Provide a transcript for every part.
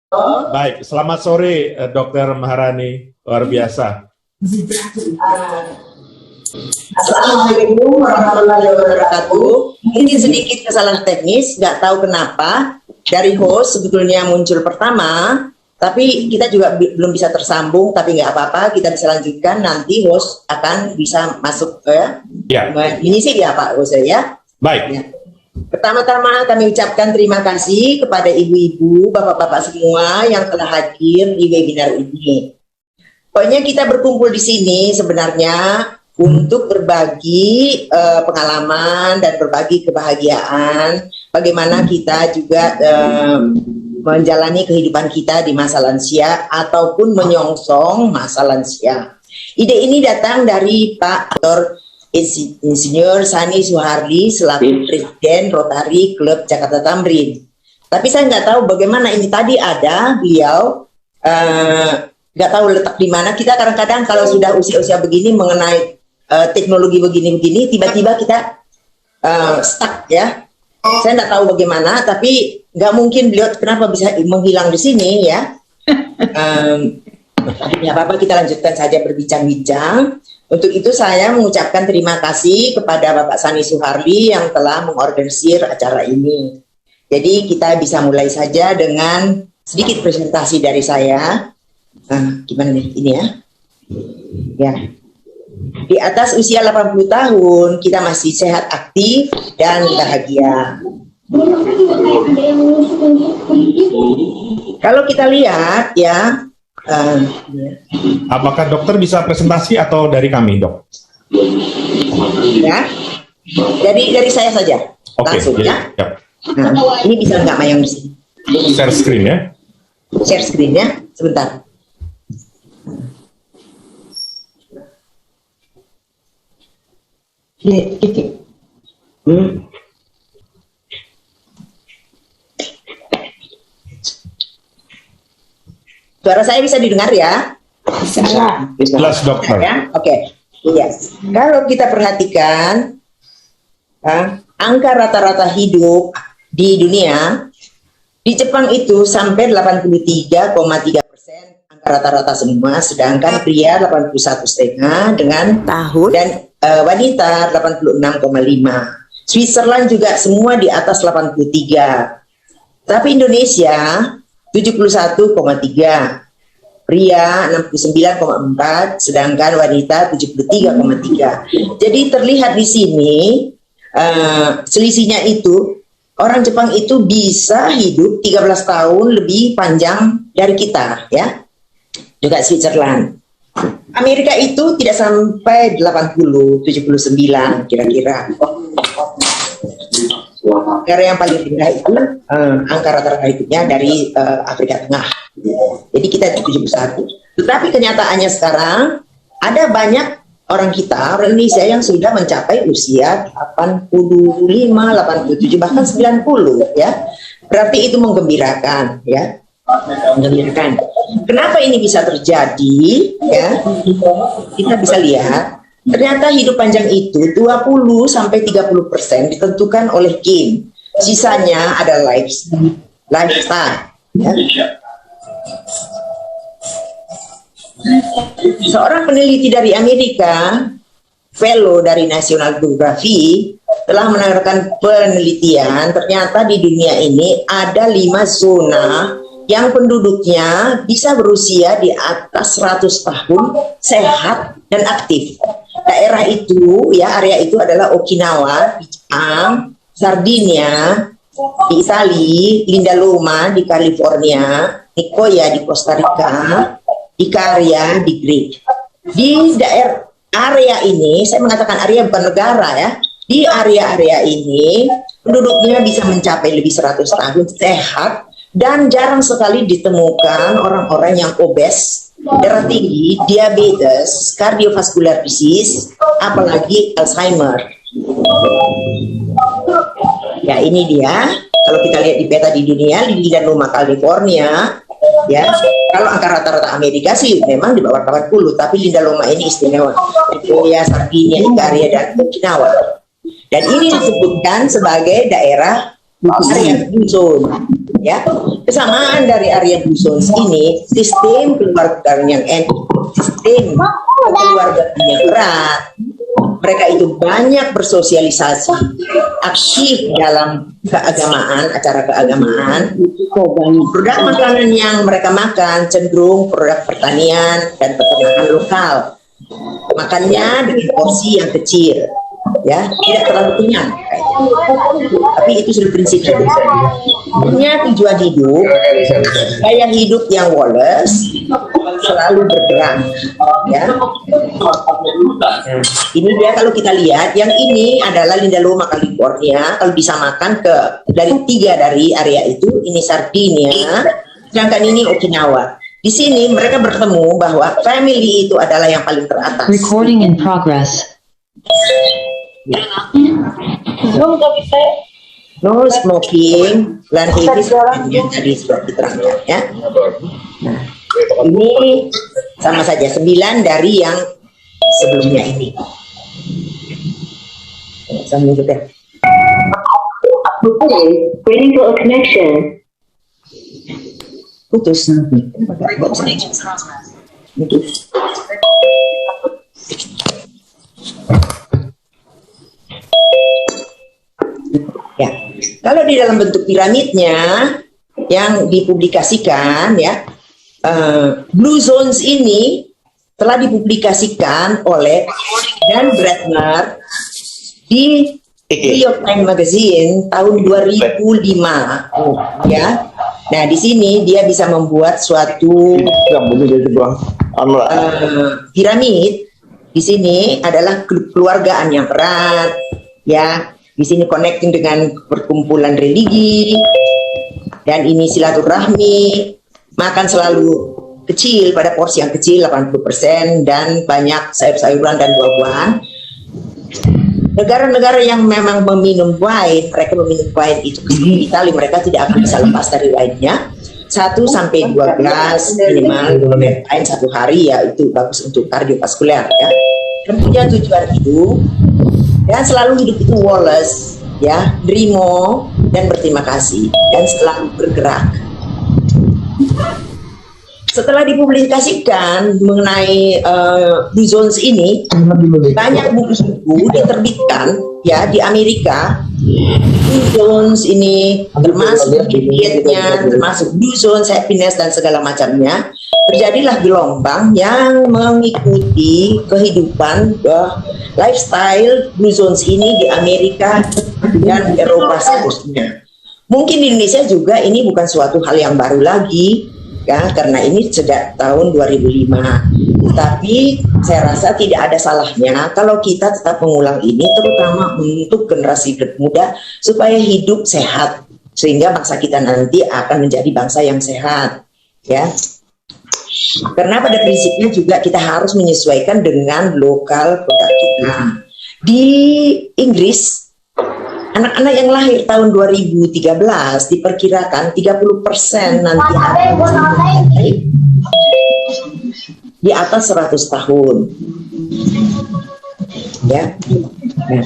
Baik, selamat sore Dokter Maharani, luar biasa. Assalamualaikum warahmatullahi wabarakatuh. Ini sedikit kesalahan teknis, nggak tahu kenapa dari host sebetulnya muncul pertama, tapi kita juga belum bisa tersambung, tapi nggak apa-apa, kita bisa lanjutkan, nanti host akan bisa masuk Ya. Ini sih ya Pak host ya. Baik. Ya. Pertama-tama kami ucapkan terima kasih kepada ibu-ibu, bapak-bapak semua yang telah hadir di webinar ini. Pokoknya kita berkumpul di sini sebenarnya untuk berbagi pengalaman dan berbagi kebahagiaan, bagaimana kita juga menjalani kehidupan kita di masa lansia ataupun menyongsong masa lansia. Ide ini datang dari Pak Dr. Insinyur Sani Suharli selaku Presiden Rotary Club Jakarta Tamrin. Tapi saya nggak tahu bagaimana ini tadi ada beliau nggak tahu letak di mana. Kita kadang-kadang kalau sudah usia-usia begini mengenai teknologi begini-begini, tiba-tiba kita stuck ya. Saya nggak tahu bagaimana, tapi nggak mungkin beliau kenapa bisa menghilang di sini ya. Tapi nggak apa-apa, kita lanjutkan saja berbincang-bincang. Untuk itu saya mengucapkan terima kasih kepada Bapak Sani Suharli yang telah mengorganisir acara ini. Jadi kita bisa mulai saja dengan sedikit presentasi dari saya. Gimana nih ini ya? Ya. Di atas usia 80 tahun kita masih sehat, aktif dan bahagia. Kalau kita lihat ya. Apakah dokter bisa presentasi atau dari kami, Dok? Ya, dari saya saja. Oke, langsung ya. Ya. Nah, ini bisa nggak Mayang di sini? Share screen ya. Share screen ya, sebentar. Suara saya bisa didengar ya? Bisa. Jelas, dokter. Ya? Oke. Yes. Kalau kita perhatikan angka rata-rata hidup di dunia di Jepang itu sampai 83,3% angka rata-rata semua, sedangkan pria 81,5 dengan tahun dan wanita 86,5. Switzerland juga semua di atas 83. Tapi Indonesia 71,3, pria 69,4, sedangkan wanita 73,3. Jadi terlihat di sini selisihnya itu orang Jepang itu bisa hidup 13 tahun lebih panjang dari kita ya. Juga Switzerland. Amerika itu tidak sampai 80, 79 kira-kira. Negara yang paling rendah itu angka rata-rata hidupnya dari Afrika Tengah. Jadi kita 71. Tetapi kenyataannya sekarang ada banyak orang kita, orang Indonesia yang sudah mencapai usia 85, 87, bahkan 90 ya. Berarti itu menggembirakan ya. Menggembirakan. Kenapa ini bisa terjadi ya? Kita bisa lihat ternyata hidup panjang itu 20-30% ditentukan oleh gen. Sisanya ada lifestyle. Ya. Seorang peneliti dari Amerika, fellow dari National Geographic, telah menawarkan penelitian. Ternyata di dunia ini ada 5 zona yang penduduknya bisa berusia di atas 100 tahun, sehat dan aktif. Daerah itu, ya area itu adalah Okinawa di Jepang, Sardinia di Italia, Lindaloma di California, Nicoya di Costa Rica, Ikaria di Greece. Di daerah area ini, saya mengatakan area bukan negara ya, di area-area ini penduduknya bisa mencapai lebih 100 tahun, sehat, dan jarang sekali ditemukan orang-orang yang obes, darah tinggi, diabetes, kardiovaskular disease, apalagi Alzheimer. Ya ini dia, kalau kita lihat di peta di dunia, Lindaloma California, ya kalau angka rata-rata Amerika sih memang di bawah 80, tapi Lindaloma ini istimewa. Nicoya, Sardinia, Ikaria, dan Okinawa. Dan ini disebutkan sebagai daerah area blue zone. Ya, kesamaan dari area Blue Zones ini, sistem keluarga yang sistem keluarga yang erat. Mereka itu banyak bersosialisasi, aktif dalam keagamaan, acara keagamaan. Produk makanan yang mereka makan cenderung produk pertanian dan peternakan lokal. Makannya dengan porsi yang kecil, ya, tidak terlalu kenyang. Tapi itu sudah prinsipnya. Punya tujuan hidup, gaya hidup yang Wallace, selalu bergerak, ya. Ini dia kalau kita lihat, yang ini adalah Lindaloma California. Kalau disamakan dari 3 dari area itu, ini Sardinia, sedangkan ini Okinawa. Di sini mereka bertemu bahwa family itu adalah yang paling teratas. Recording in progress. No smoking, land heavy yang tadi sudah diterangkan, ya. Nah, ini sama saja 9 dari yang sebelumnya ini. Sama juga. Waiting for a connection. Putus nanti. Putus. Ya, kalau di dalam bentuk piramidnya yang dipublikasikan, ya, Blue Zones ini telah dipublikasikan oleh Dan Bretner di New York Times Magazine tahun 2005, ya. Nah, di sini dia bisa membuat suatu piramid. Di sini adalah kekeluargaan yang erat, ya. Di sini connecting dengan perkumpulan religi, dan ini silaturahmi, makan selalu kecil pada porsi yang kecil 80% dan banyak sayur-sayuran dan buah-buahan. Negara-negara yang memang meminum wine, mereka meminum wine itu di Italia, mereka tidak akan bisa lepas dari wine-nya. 1 sampai 2 gelas minimal wine 1 hari, ya, itu bagus untuk kardiovaskuler, ya. Dan punya tujuan hidup, dan selalu hidup itu Wallace, ya, Drimo, dan berterima kasih, dan selalu bergerak. Setelah dipublikasikan mengenai Blue Zones ini, banyak buku-buku diterbitkan, ya, di Amerika. Blue Zones ini termasuk dietnya, termasuk Blue Zones, happiness, dan segala macamnya. Terjadilah gelombang yang mengikuti kehidupan lifestyle Blue Zones ini di Amerika dan Eropa seterusnya. Mungkin di Indonesia juga ini bukan suatu hal yang baru lagi, ya, karena ini sejak tahun 2005. Tapi saya rasa tidak ada salahnya kalau kita tetap mengulang ini, terutama untuk generasi muda, supaya hidup sehat, sehingga bangsa kita nanti akan menjadi bangsa yang sehat, ya. Karena pada prinsipnya juga kita harus menyesuaikan dengan lokal produk kita. Di Inggris, anak-anak yang lahir tahun 2013 diperkirakan 30% nanti akan di atas 100 tahun. Ya. Nah,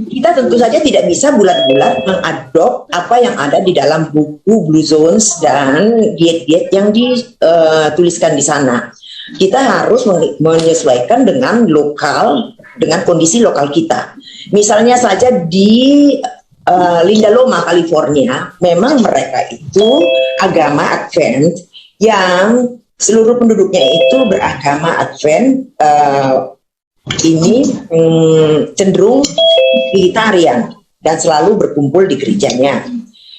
kita tentu saja tidak bisa bulat-bulat mengadop apa yang ada di dalam buku Blue Zones dan diet-diet yang dituliskan di sana. Kita harus menyesuaikan dengan lokal, dengan kondisi lokal kita. Misalnya saja di Lindaloma, California, memang mereka itu agama Advent yang seluruh penduduknya itu beragama Advent, ini cenderung vegetarian dan selalu berkumpul di gerejanya.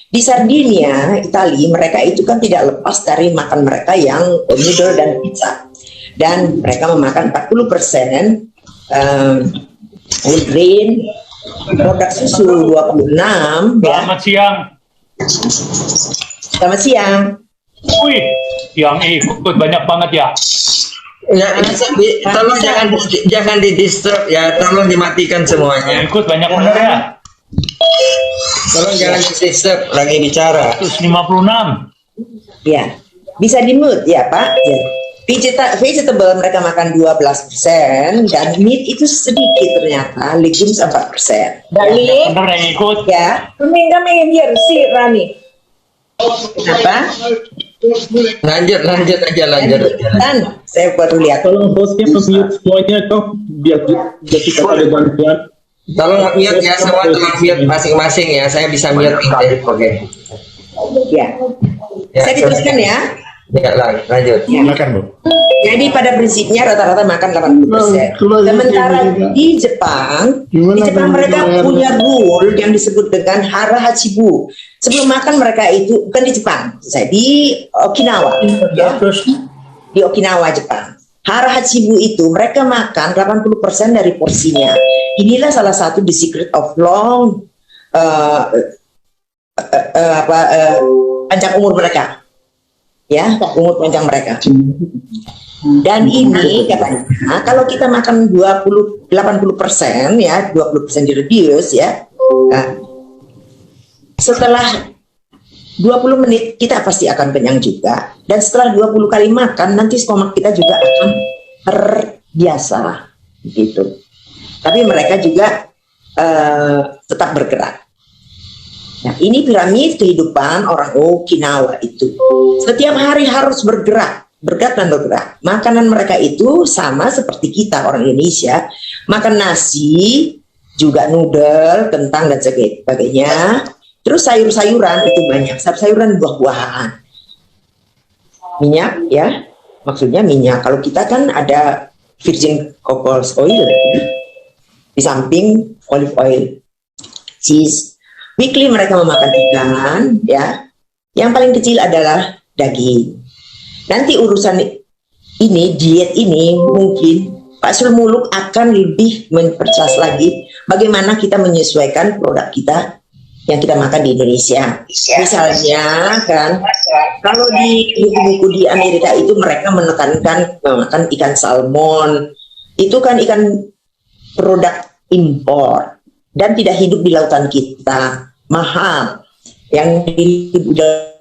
Di Sardinia, Italia, mereka itu kan tidak lepas dari makan mereka yang noodle dan pizza, dan mereka memakan 40% whole grain, produk susu 26. Selamat siang. Selamat siang. Wih, yang ikut banyak banget ya. Ya, tolong jangan di disturb ya, tolong dimatikan semuanya. Yang ikut banyak bener ya. Tolong jangan di disturb, lagi bicara. 156. Ya, bisa di mute ya Pak. Ya. Vegetable mereka makan 12% dan meat itu sedikit ternyata, legumes 4%. Dali, Bener yang ikut. Ya, kami here si Rani. Kenapa? Lanjut aja. Dan saya baru lihat. Tolong hostnya mute semuanya toh biar kita ada bantuan. Tolong mute ya semua, tolong mute masing-masing ya. Saya bisa mute ini. Oke. Ya. Saya diteruskan ya. Ya, lanjut. Silakan, Bu. Jadi pada prinsipnya rata-rata makan 80%. Sementara di Jepang mereka punya rule yang disebut dengan hara hachibu. Sebelum makan mereka itu bukan di Jepang, saya di Okinawa, ya. Di Okinawa, Jepang. Hara hachibu itu mereka makan 80% dari porsinya. Inilah salah satu the secret of long panjang umur mereka. Ya, umur panjang mereka. Dan ini katanya kalau kita makan 80% ya, 20% di reduce ya. Nah, setelah 20 menit kita pasti akan kenyang juga, dan setelah 20 kali makan nanti stomach kita juga akan terbiasa gitu. Tapi mereka juga tetap bergerak. Nah, ini piramid kehidupan orang Okinawa itu. Setiap hari harus bergerak dan bergerak. Makanan mereka itu sama seperti kita orang Indonesia. Makan nasi, juga noodle, kentang dan sebagainya. Terus sayur-sayuran itu banyak. Sayuran buah-buahan. Minyak ya, maksudnya minyak. Kalau kita kan ada virgin coconut oil di samping olive oil, cheese. Weekly mereka memakan ikan, ya. Yang paling kecil adalah daging. Nanti urusan ini, diet ini mungkin Pak Sulmuluk akan lebih memperjelas lagi bagaimana kita menyesuaikan produk kita yang kita makan di Indonesia. Misalnya kan, kalau di buku-buku di Amerika itu mereka menekankan memakan ikan salmon. Itu kan ikan produk impor dan tidak hidup di lautan kita, mahal. Yang di lautan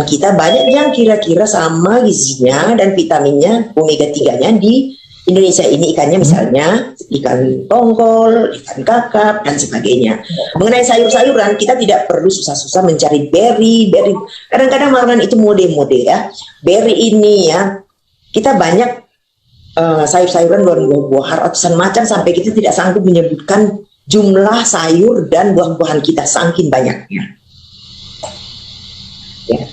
kita banyak yang kira-kira sama gizinya dan vitaminnya, omega 3-nya di Indonesia ini ikannya misalnya ikan tongkol, ikan kakap dan sebagainya. Mengenai sayur-sayuran kita tidak perlu susah-susah mencari berry. Kadang-kadang makanan itu mode-mode ya. Berry ini ya, kita banyak sayur-sayuran dan buah-buahan ratusan macam sampai kita tidak sanggup menyebutkan jumlah sayur dan buah-buahan kita saking banyaknya. Ya.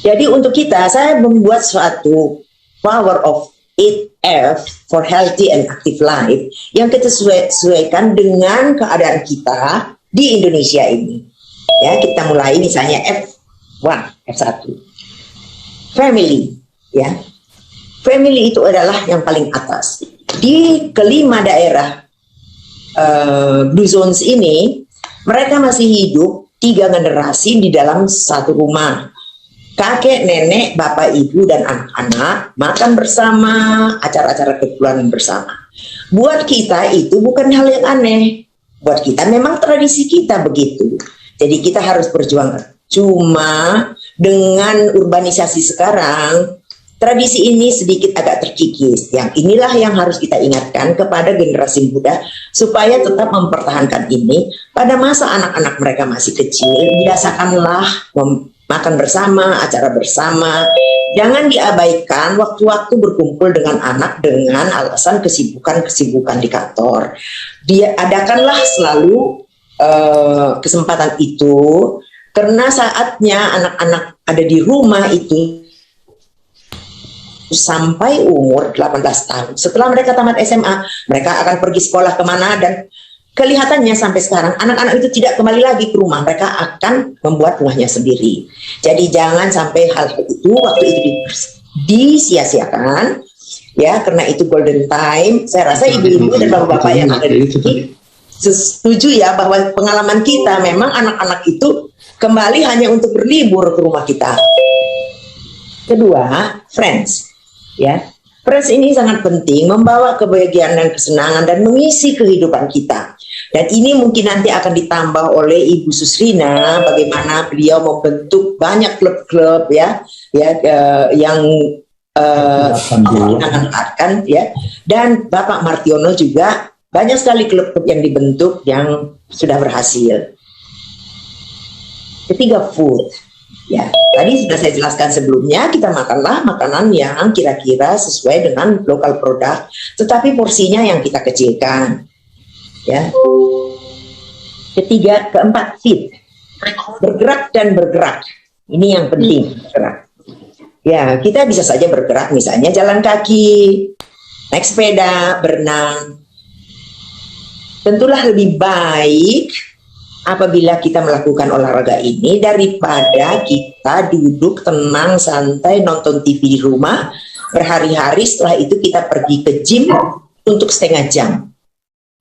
Jadi untuk kita, saya membuat suatu power of 8F for healthy and active life yang kita sesuaikan dengan keadaan kita di Indonesia ini. Ya, kita mulai misalnya F1. Family, ya. Family itu adalah yang paling atas. Di kelima daerah Blue Zones ini, mereka masih hidup 3 generasi di dalam satu rumah. Kakek, nenek, bapak, ibu, dan anak-anak makan bersama, acara-acara kekeluargaan bersama. Buat kita itu bukan hal yang aneh. Buat kita memang tradisi kita begitu. Jadi kita harus berjuang. Cuma dengan urbanisasi sekarang, tradisi ini sedikit agak terkikis. Yang inilah yang harus kita ingatkan kepada generasi muda supaya tetap mempertahankan ini. Pada masa anak-anak mereka masih kecil, biasakanlah makan bersama, acara bersama. Jangan diabaikan waktu-waktu berkumpul dengan anak dengan alasan kesibukan di kantor. Adakanlah selalu kesempatan itu, karena saatnya anak-anak ada di rumah itu sampai umur 18 tahun. Setelah mereka tamat SMA, mereka akan pergi sekolah kemana, dan kelihatannya sampai sekarang anak-anak itu tidak kembali lagi ke rumah. Mereka akan membuat rumahnya sendiri. Jadi jangan sampai hal itu waktu itu disia-siakan, ya, karena itu golden time. Saya rasa ibu-ibu dan bapak-bapak yang ada di sini setuju ya bahwa pengalaman kita memang anak-anak itu kembali hanya untuk berlibur ke rumah kita. Kedua, friends. Ya, friends ini sangat penting, membawa kebahagiaan dan kesenangan dan mengisi kehidupan kita. Dan ini mungkin nanti akan ditambah oleh Ibu Susrina, bagaimana beliau membentuk banyak klub-klub ya, yang diangkatkan ya. Dan Bapak Martiono juga banyak sekali klub-klub yang dibentuk yang sudah berhasil. Ketiga, food. Ya, tadi sudah saya jelaskan sebelumnya, kita makanlah makanan yang kira-kira sesuai dengan lokal produk, tetapi porsinya yang kita kecilkan. Ya. Ketiga, keempat, fit. Bergerak dan bergerak. Ini yang penting, bergerak. Ya, kita bisa saja bergerak, misalnya jalan kaki, naik sepeda, berenang. Tentulah lebih baik apabila kita melakukan olahraga ini daripada kita duduk tenang, santai, nonton TV di rumah berhari-hari, setelah itu kita pergi ke gym untuk setengah jam.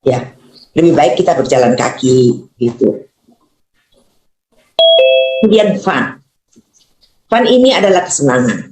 Ya, lebih baik kita berjalan kaki gitu. Kemudian fun. Fun ini adalah kesenangan.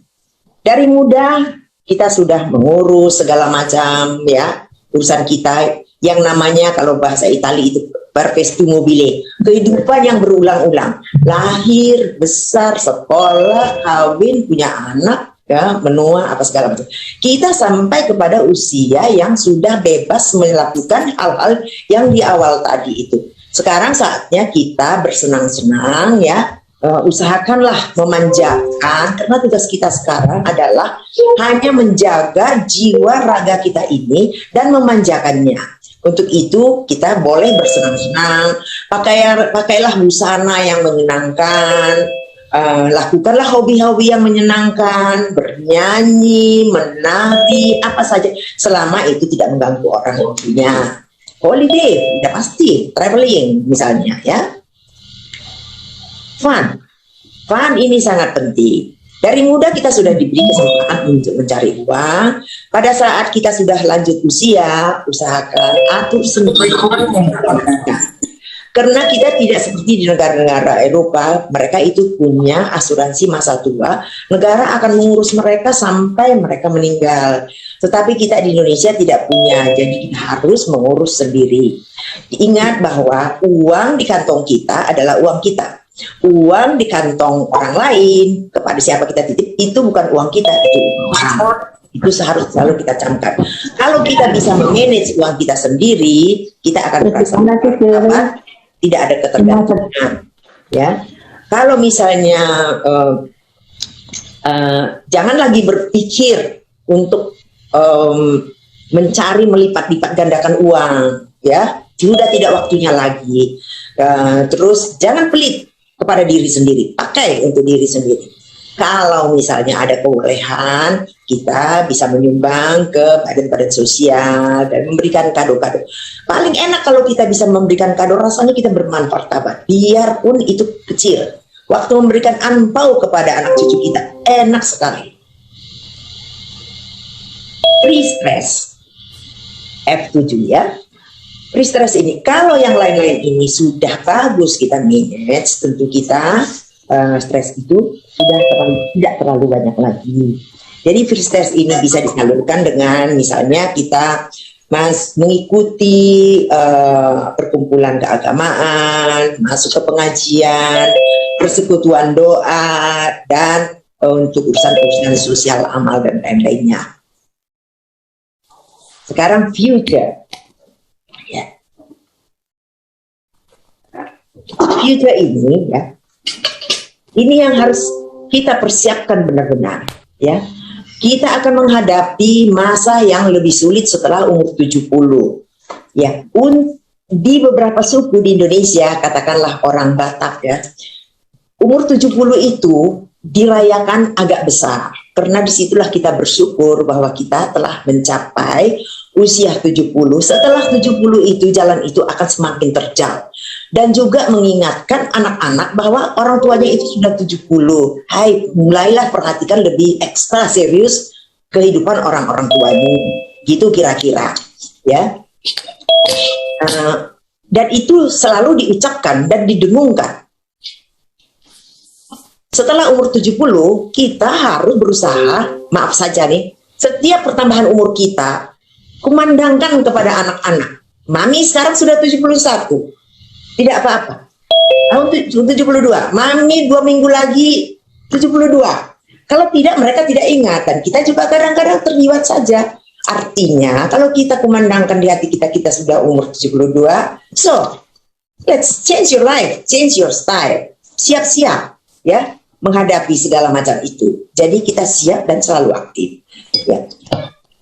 Dari muda kita sudah mengurus segala macam ya urusan kita yang namanya kalau bahasa Italia itu perpetuum mobile, kehidupan yang berulang-ulang, lahir, besar, sekolah, kawin, punya anak, ya, menua, apa segala macam. Kita sampai kepada usia yang sudah bebas melakukan hal-hal yang di awal tadi itu. Sekarang saatnya kita bersenang-senang, ya, usahakanlah memanjakan, karena tugas kita sekarang adalah hanya menjaga jiwa raga kita ini dan memanjakannya. Untuk itu kita boleh bersenang-senang, pakailah busana yang menyenangkan, lakukanlah hobi-hobi yang menyenangkan, bernyanyi, menari, apa saja, selama itu tidak mengganggu orang yang punya. Holiday, tidak pasti, traveling misalnya, ya. Fun ini sangat penting. Dari muda kita sudah diberi kesempatan untuk mencari uang. Pada saat kita sudah lanjut usia, usahakan atur sendiri. Karena kita tidak seperti di negara-negara Eropa, mereka itu punya asuransi masa tua. Negara akan mengurus mereka sampai mereka meninggal. Tetapi kita di Indonesia tidak punya, jadi kita harus mengurus sendiri. Ingat bahwa uang di kantong kita adalah uang kita. Uang di kantong orang lain kepada siapa kita titip itu bukan uang kita, itu uang. Itu harus selalu kita camkan. Kalau kita bisa memanage uang kita sendiri, kita akan merasa tidak ada ketergantungan. Ya, kalau misalnya jangan lagi berpikir untuk mencari melipat-lipat gandakan uang, ya, sudah tidak waktunya lagi. Terus jangan pelit kepada diri sendiri, pakai untuk diri sendiri. Kalau misalnya ada kebolehan, kita bisa menyumbang ke badan-badan sosial dan memberikan kado-kado. Paling enak kalau kita bisa memberikan kado, rasanya kita bermanfaat, biarpun itu kecil. Waktu memberikan angpau kepada anak cucu kita, enak sekali. Free stress, F7 ya. Free stress ini, kalau yang lain-lain ini sudah bagus kita manage, tentu kita stres itu sudah tidak terlalu banyak lagi. Jadi free stress ini bisa disalurkan dengan misalnya kita mengikuti perkumpulan keagamaan, masuk ke pengajian, persekutuan doa, dan untuk urusan-urusan sosial, amal, dan lain-lainnya. Sekarang future. Future ini ya, ini yang harus kita persiapkan benar-benar ya. Kita akan menghadapi masa yang lebih sulit setelah umur 70 ya. Di beberapa suku di Indonesia, katakanlah orang Batak ya, umur 70 itu dirayakan agak besar, karena disitulah kita bersyukur bahwa kita telah mencapai usia 70. Setelah 70 itu, jalan itu akan semakin terjal. Dan juga mengingatkan anak-anak bahwa orang tuanya itu sudah 70. Hai, mulailah perhatikan lebih ekstra serius kehidupan orang-orang tuamu. Gitu kira-kira. Ya. Dan itu selalu diucapkan dan didengungkan. Setelah umur 70, kita harus berusaha, maaf saja nih, setiap pertambahan umur kita, kumandangkan kepada anak-anak. Mami sekarang sudah 71. Tidak apa-apa. Tahun 72, Mami 2 minggu lagi 72. Kalau tidak, mereka tidak ingat. Dan kita juga kadang-kadang terlibat saja. Artinya, kalau kita kumandangkan di hati kita, kita sudah umur 72. So, let's change your life, change your style. siap-siap ya menghadapi segala macam itu. Jadi kita siap dan selalu aktif. Ya.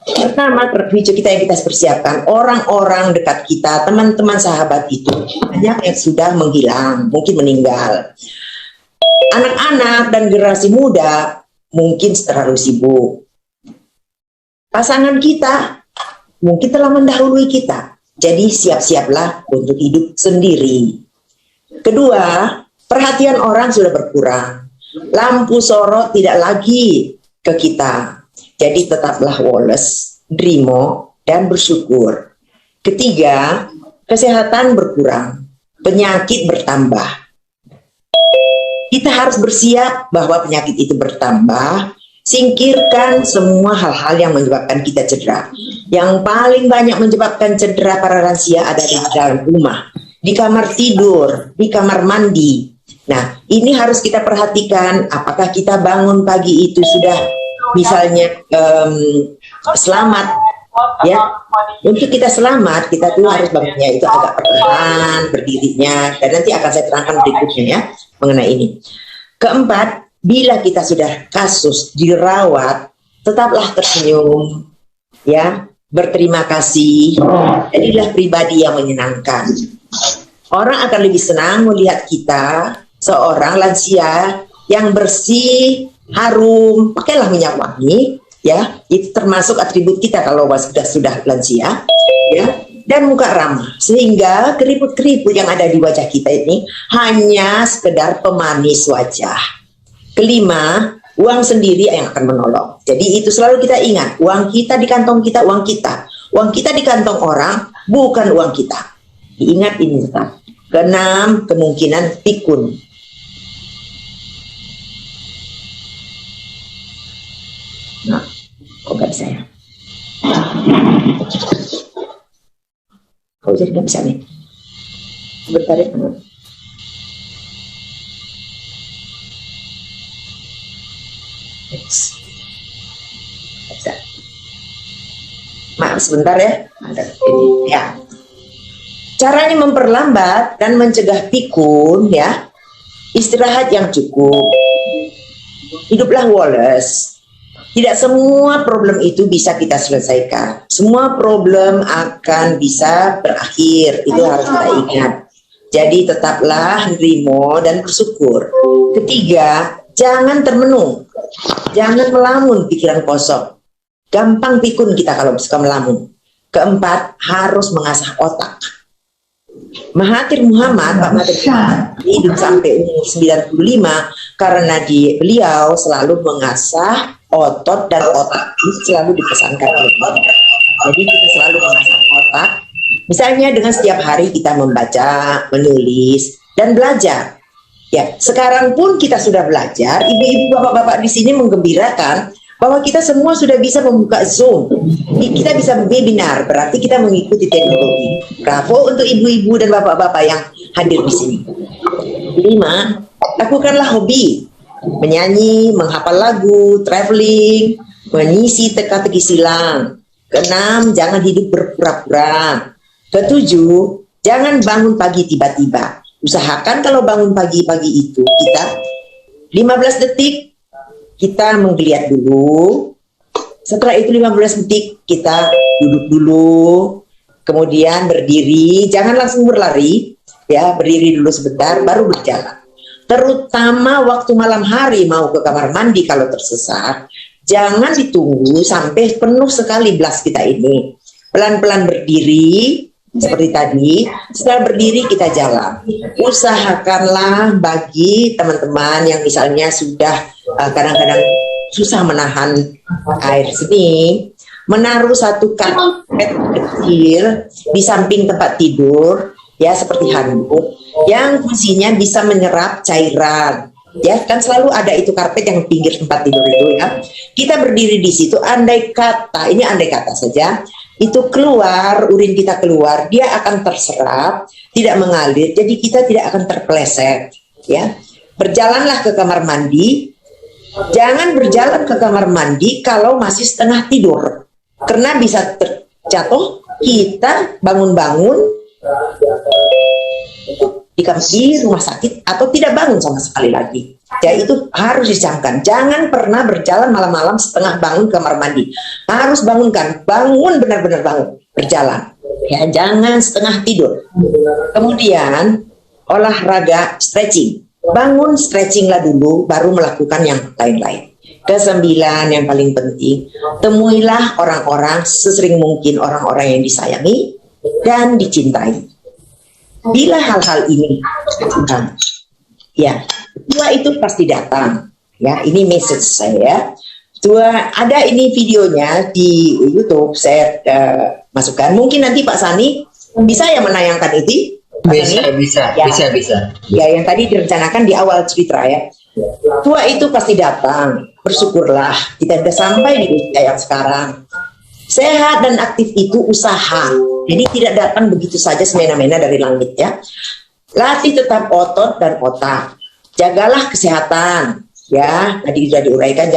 Pertama, terpicu kita yang kita persiapkan, orang-orang dekat kita, teman-teman sahabat itu banyak yang sudah menghilang, mungkin meninggal. Anak-anak dan generasi muda mungkin terlalu sibuk. Pasangan kita mungkin telah mendahului kita. Jadi siap-siaplah untuk hidup sendiri. Kedua, perhatian orang sudah berkurang. Lampu sorot tidak lagi ke kita. Jadi tetaplah woles, drimo, dan bersyukur. Ketiga, kesehatan berkurang, penyakit bertambah. Kita harus bersiap bahwa penyakit itu bertambah, singkirkan semua hal-hal yang menyebabkan kita cedera. Yang paling banyak menyebabkan cedera para lansia ada di dalam rumah, di kamar tidur, di kamar mandi. Nah, ini harus kita perhatikan apakah kita bangun pagi itu sudah misalnya selamat ya. Untuk kita selamat, kita tuh harus bangunnya itu agak perlahan berdirinya, dan nanti akan saya terangkan berikutnya ya mengenai ini. Keempat, bila kita sudah kasus dirawat, tetaplah tersenyum ya, berterima kasih, jadilah pribadi yang menyenangkan. Orang akan lebih senang melihat kita seorang lansia yang bersih, harum, pakailah minyak wangi, ya, itu termasuk atribut kita kalau sudah lansia, ya, dan muka ramah, sehingga keriput-keriput yang ada di wajah kita ini hanya sekedar pemanis wajah. Kelima, uang sendiri yang akan menolong. Jadi itu selalu kita ingat, uang kita di kantong kita, uang kita di kantong orang, bukan uang kita. Diingat ini tetap. Keenam, kemungkinan pikun. Nah, kok gak bisa ya? Kok jadi gak bisa nih? Sebentar ya. Bisa. Maaf sebentar ya. Ada ini ya. Caranya memperlambat dan mencegah pikun ya. Istirahat yang cukup. Hiduplah woles. Tidak semua problem itu bisa kita selesaikan. Semua problem akan bisa berakhir. Itu harus kita ingat. Jadi tetaplah nerimo dan bersyukur. Ketiga, jangan termenung. Jangan melamun pikiran kosong. Gampang pikun kita kalau suka melamun. Keempat, harus mengasah otak. Mahathir Muhammad, Pak Mahathir hidup sampai umur 95 karena beliau selalu mengasah otot dan otak, ini selalu dipesankan oleh beliau. Jadi kita selalu mengasah otak. Misalnya dengan setiap hari kita membaca, menulis, dan belajar. Ya, sekarang pun kita sudah belajar. Ibu-ibu, bapak-bapak di sini menggembirakan bahwa kita semua sudah bisa membuka Zoom. Kita bisa webinar, berarti kita mengikuti teknologi. Bravo untuk ibu-ibu dan bapak-bapak yang hadir di sini. 5, lakukanlah hobi. Menyanyi, menghafal lagu, traveling, mengisi teka-teki silang. Ke-6, jangan hidup berpura-pura. Ke-7, jangan bangun pagi tiba-tiba. Usahakan kalau bangun pagi-pagi itu kita 15 detik kita menggeliat dulu. Setelah itu 15 detik kita duduk dulu, kemudian berdiri, jangan langsung berlari, ya, berdiri dulu sebentar baru berjalan. Terutama waktu malam hari mau ke kamar mandi kalau tersesat, jangan ditunggu sampai penuh sekali belas kita ini. Pelan-pelan berdiri seperti tadi, setelah berdiri kita jalan. Usahakanlah bagi teman-teman yang misalnya sudah kadang-kadang susah menahan air seni, menaruh satu karpet kecil di samping tempat tidur, ya, seperti handuk, yang fungsinya bisa menyerap cairan. Ya, kan selalu ada itu karpet yang pinggir tempat tidur itu ya. Kita berdiri di situ, andai kata, ini andai kata saja, itu keluar, urin kita keluar, dia akan terserap, tidak mengalir, jadi kita tidak akan terpeleset. Ya, berjalanlah ke kamar mandi. Jangan berjalan ke kamar mandi kalau masih setengah tidur, karena bisa terjatuh. Kita bangun-bangun di rumah sakit atau tidak bangun sama sekali lagi. Jadi itu harus dicamkan. Jangan pernah berjalan malam-malam setengah bangun kamar mandi. Harus bangunkan, bangun benar-benar bangun, berjalan. Ya, jangan setengah tidur. Kemudian olahraga stretching. Bangun stretchinglah dulu, baru melakukan yang lain-lain. Kesembilan yang paling penting, temuilah orang-orang sesering mungkin orang-orang yang disayangi dan dicintai. Bila hal-hal ini datang, ya, tua itu pasti datang. Ya, ini message saya. Tua, ada ini videonya di YouTube, saya masukkan. Mungkin nanti Pak Sani bisa ya menayangkan itu? Pak Sani? Bisa. Ya, yang tadi direncanakan di awal cerita ya. Tua itu pasti datang. Bersyukurlah kita sudah sampai di usia yang sekarang. Sehat dan aktif itu usaha. Jadi tidak datang begitu saja semena-mena dari langit ya. Latih tetap otot dan otak. Jagalah kesehatan. Ya, tadi sudah diuraikan,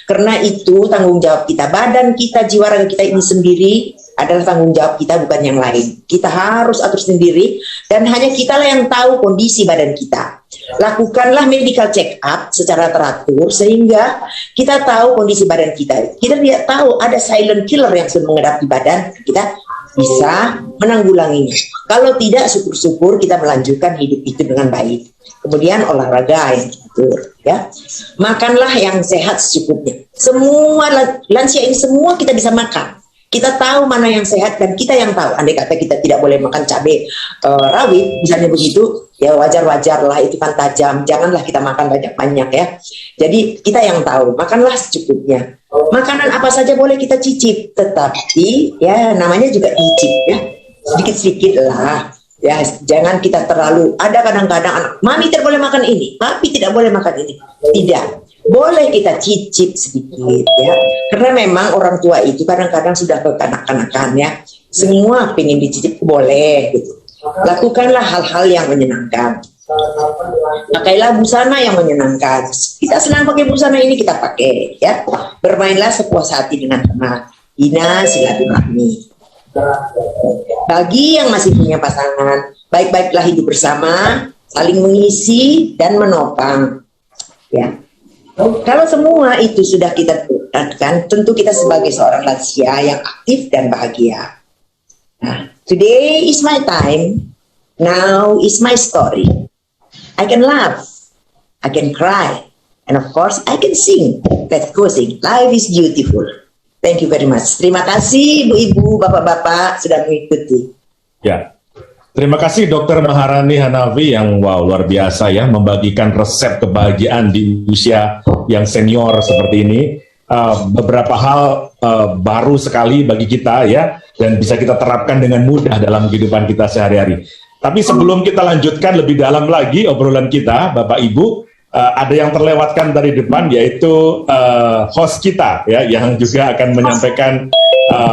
karena itu tanggung jawab kita, badan kita, jiwa raga kita ini sendiri adalah tanggung jawab kita, bukan yang lain. Kita harus atur sendiri dan hanya kitalah yang tahu kondisi badan kita. Lakukanlah medical check up secara teratur sehingga kita tahu kondisi badan kita. Kita tidak tahu ada silent killer yang sudah mengendap di badan, kita bisa menanggulanginya. Kalau tidak, syukur-syukur kita melanjutkan hidup itu dengan baik. Kemudian olahraga yang teratur, ya. Makanlah yang sehat secukupnya. Semua lansia ini semua kita bisa makan. Kita tahu mana yang sehat dan kita yang tahu. Andai kata kita tidak boleh makan cabai rawit, misalnya begitu, ya wajar-wajar lah, itu kan tajam. Janganlah kita makan banyak-banyak ya. Jadi kita yang tahu, makanlah secukupnya. Makanan apa saja boleh kita cicip, tetapi ya namanya juga cicip ya. Sedikit-sedikit lah. Ya, jangan kita terlalu, ada kadang-kadang anak, mami tidak boleh makan ini, papi tidak boleh makan ini. Tidak, boleh kita cicip sedikit ya. Karena memang orang tua itu kadang-kadang sudah kekanak-kanakan ya. Semua pengen dicicip boleh gitu. Lakukanlah hal-hal yang menyenangkan. Pakailah busana yang menyenangkan. Kita senang pakai busana ini, kita pakai ya. Bermainlah sepuas hati dengan teman. Bina silaturahmi. Bagi yang masih punya pasangan, baik-baiklah hidup bersama, saling mengisi dan menopang. Ya, kalau semua itu sudah kita lakukan, tentu kita sebagai seorang lansia yang aktif dan bahagia. Nah, today is my time. Now is my story. I can laugh, I can cry, and of course I can sing. Let's go sing. Life is beautiful. Thank you very much. Terima kasih Ibu-Ibu, Bapak-Bapak sudah mengikuti. Ya, terima kasih Dr. Maharani Hanafi yang luar biasa ya, membagikan resep kebahagiaan di usia yang senior seperti ini. Beberapa hal baru sekali bagi kita ya, dan bisa kita terapkan dengan mudah dalam kehidupan kita sehari-hari. Tapi sebelum kita lanjutkan lebih dalam lagi obrolan kita, Bapak Ibu, ada yang terlewatkan dari depan, yaitu host kita ya, yang juga akan menyampaikan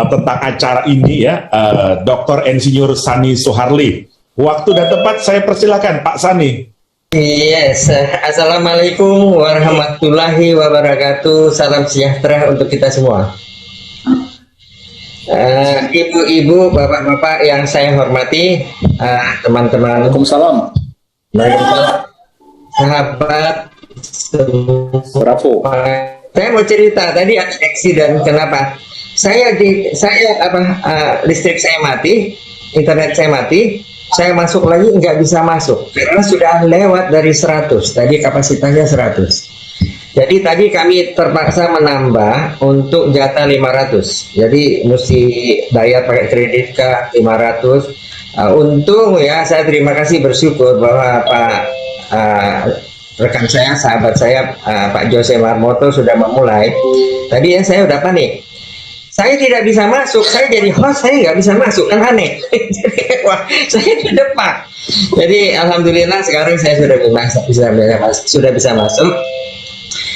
tentang acara ini ya, Dr. Insinyur Sani Soeharli. Waktu dan tempat saya persilakan Pak Sani. Yes, Assalamualaikum warahmatullahi wabarakatuh. Salam sejahtera untuk kita semua. Ibu-ibu, bapak-bapak yang saya hormati, teman-teman. Waalaikumsalam. Sahabat, Bravo. saya mau cerita tadi ada eksiden. Kenapa? Listrik saya mati, internet saya mati, saya masuk lagi nggak bisa masuk karena sudah lewat dari 100. Tadi kapasitasnya 100. Jadi tadi kami terpaksa menambah untuk jatah 500. Jadi mesti bayar pakai kredit card 500. Untung ya, saya terima kasih, bersyukur bahwa Pak rekan saya, sahabat saya, Pak Jose Marmoto sudah memulai. Tadi ya saya udah panik. Saya tidak bisa masuk, saya jadi host, saya nggak bisa masuk, kan aneh. Jadi, wah, saya di depan. Jadi alhamdulillah sekarang saya sudah bisa masuk.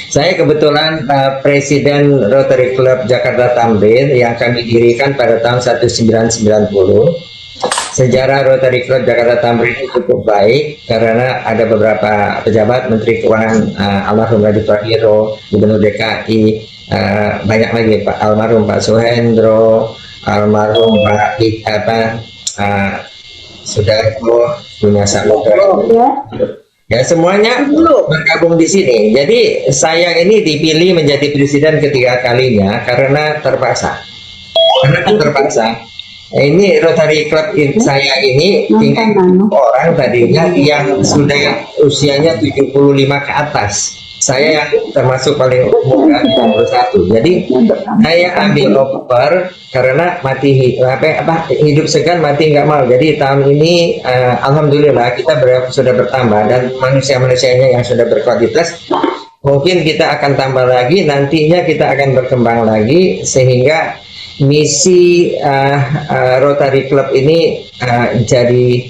Saya kebetulan Presiden Rotary Club Jakarta Tamrin yang kami dirikan pada tahun 1990. Sejarah Rotary Club Jakarta Tamrin cukup baik karena ada beberapa pejabat, Menteri Keuangan almarhum Radhi Prahiro, Gubernur DKI, banyak lagi, Pak almarhum Pak Suhendro, almarhum Pak sudah punya samudera. Ya semuanya bergabung di sini. Jadi saya ini dipilih menjadi presiden ketiga kalinya karena terpaksa. Ini Rotary Club saya ini tinggal orang tadinya yang sudah usianya 75 ke atas. Saya yang termasuk paling muda 51. Jadi saya ambil over karena hidup segan mati nggak mau. Jadi tahun ini alhamdulillah kita sudah bertambah dan manusia-manusianya yang sudah berkualitas. Mungkin kita akan tambah lagi, nantinya kita akan berkembang lagi sehingga misi Rotary Club ini jadi